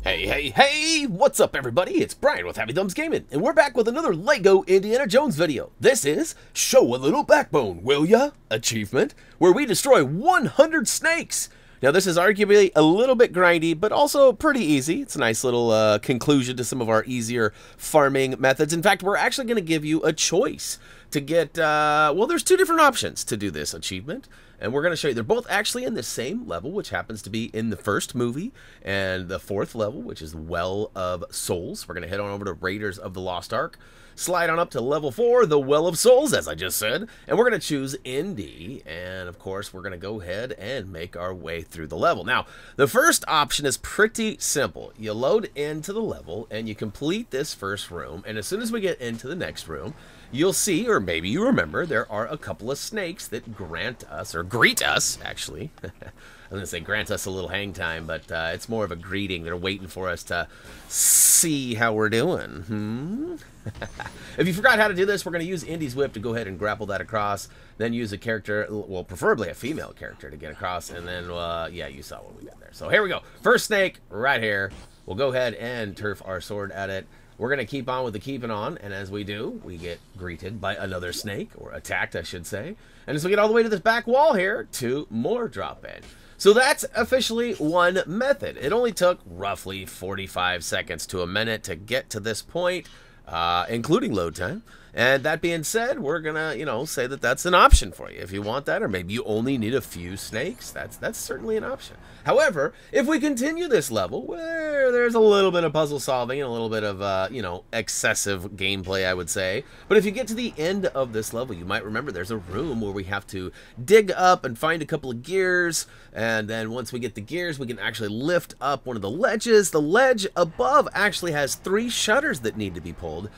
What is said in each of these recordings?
Hey, what's up everybody? It's Brian with HappyThumbsGaming, and we're back with another LEGO Indiana Jones video. This is Show a Little Backbone, Will Ya? Achievement, where we destroy 100 snakes. Now this is arguably a little bit grindy, but also pretty easy. It's a nice little conclusion to some of our easier farming methods. In fact, we're actually going to give you a choice to get, well, there's two different options to do this achievement. And we're going to show you, they're both actually in the same level, which happens to be in the first movie, and the fourth level, which is Well of Souls. We're going to head on over to Raiders of the Lost Ark, slide on up to level 4, the Well of Souls, as I just said, and we're going to choose ND, and of course, we're going to go ahead and make our way through the level. Now, the first option is pretty simple. You load into the level, and you complete this first room, and as soon as we get into the next room, you'll see, or maybe you remember, there are a couple of snakes that grant us, or greet us, actually. I was going to say grant us a little hang time, but it's more of a greeting. They're waiting for us to see how we're doing. If you forgot how to do this, we're going to use Indy's whip to go ahead and grapple that across, then use a character, well, preferably a female character to get across, and then, yeah, you saw what we did there. So here we go. First snake, right here. We'll go ahead and turf our sword at it. We're going to keep on with the keeping on, and as we do, we get greeted by another snake, or attacked, I should say. And as we get all the way to this back wall here, 2 more drop in. So that's officially one method. It only took roughly 45 seconds to a minute to get to this point, including load time. And that being said, we're gonna, say that that's an option for you if you want that, or maybe you only need a few snakes. That's certainly an option. However, if we continue this level, where there's a little bit of puzzle solving and a little bit of, excessive gameplay, I would say. But if you get to the end of this level, you might remember there's a room where we have to dig up and find a couple of gears. And then once we get the gears, we can actually lift up one of the ledges. The ledge above actually has 3 shutters that need to be pulled.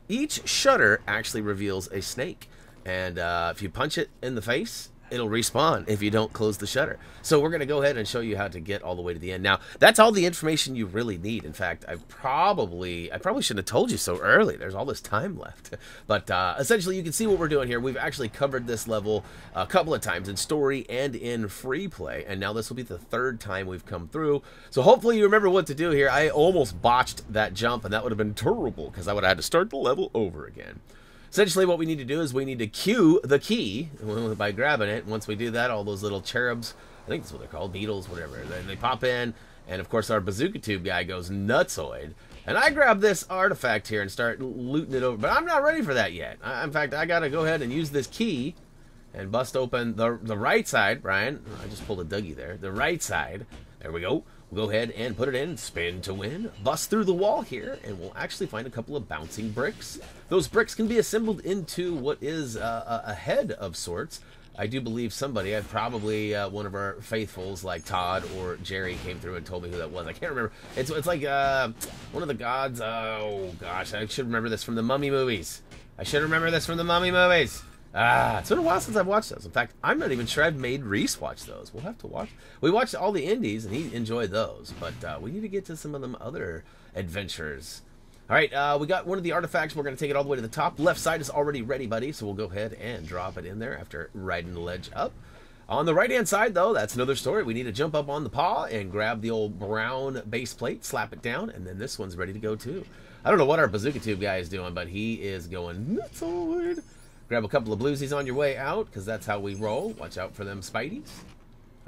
Each shutter actually reveals a snake, and if you punch it in the face, it'll respawn if you don't close the shutter. So we're going to go ahead and show you how to get all the way to the end. Now, that's all the information you really need. In fact, I probably shouldn't have told you so early. There's all this time left. But essentially, you can see what we're doing here. We've actually covered this level a couple of times in story and in free play, and now this will be the 3rd time we've come through. So hopefully you remember what to do here. I almost botched that jump, and that would have been terrible because I would have had to start the level over again. Essentially, what we need to do is we need to cue the key by grabbing it. Once we do that, all those little cherubs, I think that's what they're called, beetles, whatever, then they pop in, and of course our bazooka tube guy goes nutsoid. And I grab this artifact here and start looting it over, but I'm not ready for that yet. In fact, I got to go ahead and use this key and bust open the right side, Brian. I just pulled a Dougie there. The right side. There we go. We'll go ahead and put it in, spin to win, bust through the wall here, and we'll actually find a couple of bouncing bricks. Those bricks can be assembled into what is a head of sorts. I do believe somebody, probably one of our faithfuls like Todd or Jerry came through and told me who that was. I can't remember. It's like one of the gods. Oh, gosh, I should remember this from the Mummy movies. It's been a while since I've watched those. In fact, I'm not even sure I've made Reese watch those. We'll have to watch. We watched all the indies, and he enjoyed those. But we need to get to some of them other adventures. All right, we got one of the artifacts. We're going to take it all the way to the top. Left side is already ready, buddy. So we'll go ahead and drop it in there after riding the ledge up. On the right-hand side, though, that's another story. We need to jump up on the paw and grab the old brown base plate, slap it down, and then this one's ready to go, too. I don't know what our bazooka tube guy is doing, but he is going nutsoid. Grab a couple of bluesies on your way out, because that's how we roll. Watch out for them spideys.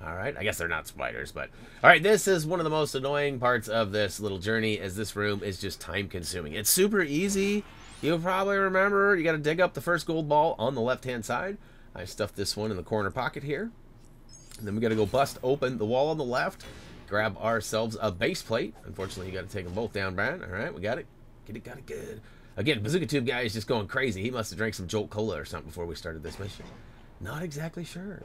All right, I guess they're not spiders, but... All right, this is one of the most annoying parts of this little journey, as this room is just time-consuming. It's super easy. You'll probably remember, you got to dig up the first gold ball on the left-hand side. I stuffed this one in the corner pocket here. And then we got to go bust open the wall on the left, grab ourselves a base plate. Unfortunately, you got to take them both down, Brian. All right, we got it. Got it good. Again, Bazooka Tube guy is just going crazy. He must have drank some Jolt Cola or something before we started this mission. Not exactly sure.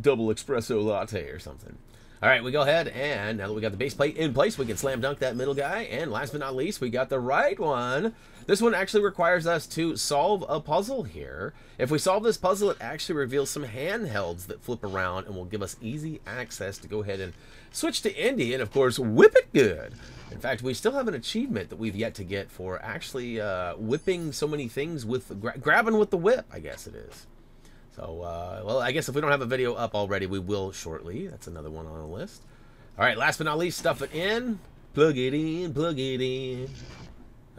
Double espresso latte or something. All right, we go ahead, and now that we got the base plate in place, we can slam dunk that middle guy. And last but not least, we got the right one. This one actually requires us to solve a puzzle here. If we solve this puzzle, it actually reveals some handhelds that flip around and will give us easy access to go ahead and switch to Indy and, of course, whip it good. In fact, we still have an achievement that we've yet to get for actually whipping so many things with grabbing with the whip, I guess it is. So, well, I guess if we don't have a video up already, we will shortly. That's another one on the list. All right, last but not least, stuff it in. Plug it in, plug it in.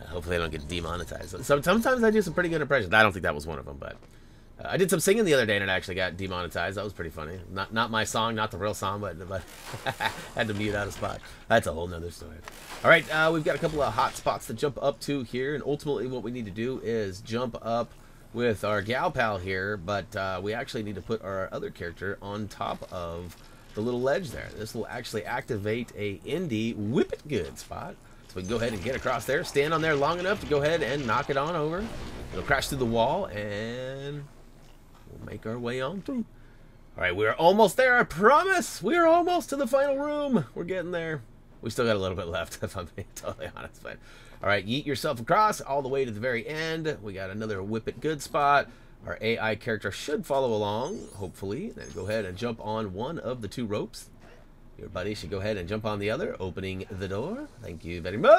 Hopefully I don't get demonetized. Sometimes I do some pretty good impressions. I don't think that was one of them, but I did some singing the other day and it actually got demonetized. That was pretty funny. Not my song, not the real song, but had to mute out a spot. That's a whole nother story. All right, we've got a couple of hot spots to jump up to here, and ultimately what we need to do is jump up with our gal pal here, but we actually need to put our other character on top of the little ledge there. This will actually activate a indie whip it good spot. So we can go ahead and get across there, stand on there long enough to go ahead and knock it on over. It'll crash through the wall, and we'll make our way on through. All right, we're almost there, I promise. We're almost to the final room. We're getting there. We still got a little bit left, if I'm being totally honest. But all right, yeet yourself across all the way to the very end. We got another whip it good spot. Our AI character should follow along, hopefully. Then go ahead and jump on one of the two ropes. Your buddy should go ahead and jump on the other, opening the door. Thank you very much.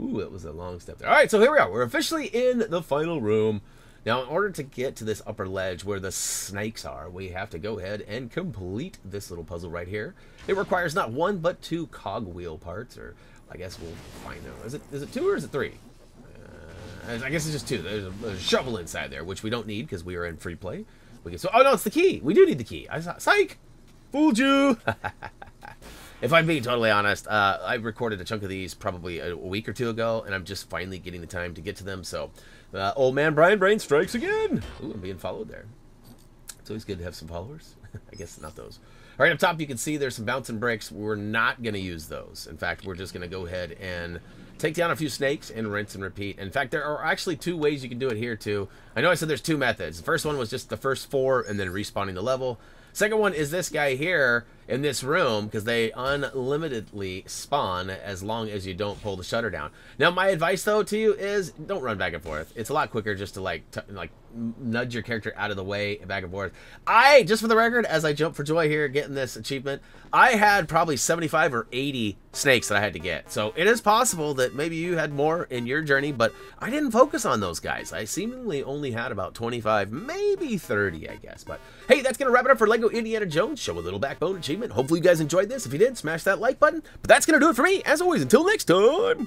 Ooh, that was a long step there. All right, so here we are. We're officially in the final room. Now, in order to get to this upper ledge where the snakes are, we have to go ahead and complete this little puzzle right here. It requires not one, but two cogwheel parts, or I guess we'll find out. Is it two or is it three? I guess it's just two. There's a shovel inside there, which we don't need because we are in free play. Oh, no, it's the key. We do need the key. Psych! Fooled you! If I'm being totally honest, I recorded a chunk of these probably a week or two ago, and I'm just finally getting the time to get to them. So, old man Brian Brain strikes again. Ooh, I'm being followed there. It's always good to have some followers. I guess not those. All right, up top you can see there's some bouncing bricks. We're not going to use those. In fact, we're just going to go ahead and take down a few snakes and rinse and repeat. In fact, there are actually two ways you can do it here too. I know I said there's two methods. The first one was just the first 4 and then respawning the level. Second one is this guy here in this room, because they unlimitedly spawn as long as you don't pull the shutter down. Now, my advice though to you is don't run back and forth. It's a lot quicker just to like nudge your character out of the way and back and forth. Just for the record, as I jump for joy here getting this achievement, I had probably 75 or 80 snakes that I had to get. So it is possible that maybe you had more in your journey, but I didn't focus on those guys. I seemingly only had about 25, maybe 30, I guess. But hey, that's going to wrap it up for LEGO Indiana Jones Show a Little Backbone achievement. Hopefully you guys enjoyed this. If you did, smash that like button. But that's going to do it for me. As always, until next time.